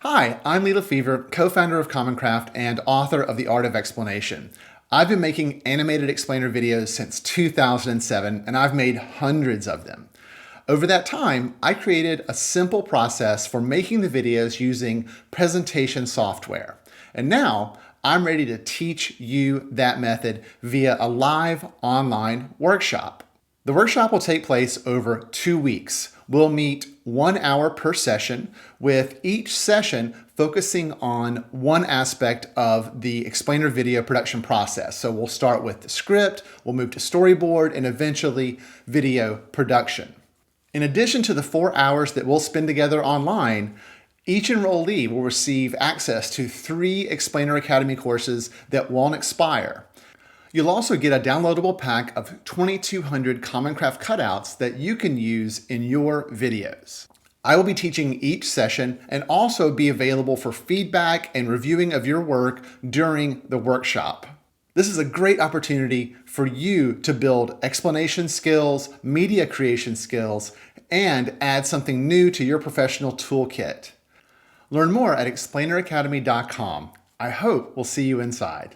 Hi, I'm LeFever, co-founder of Commoncraft and author of The Art of Explanation. I've been making animated explainer videos since 2007, and I've made hundreds of them. Over that time, I created a simple process for making the videos using presentation software. And now I'm ready to teach you that method via a live online workshop. The workshop will take place over 2 weeks. We'll meet 1 hour per session, with each session focusing on one aspect of the explainer video production process. So we'll start with the script, we'll move to storyboard, and eventually video production. In addition to the 4 hours that we'll spend together online, each enrollee will receive access to 3 Explainer Academy courses that won't expire. You'll also get a downloadable pack of 2,200 Commoncraft cutouts that you can use in your videos. I will be teaching each session and also be available for feedback and reviewing of your work during the workshop. This is a great opportunity for you to build explanation skills, media creation skills, and add something new to your professional toolkit. Learn more at explaineracademy.com. I hope we'll see you inside.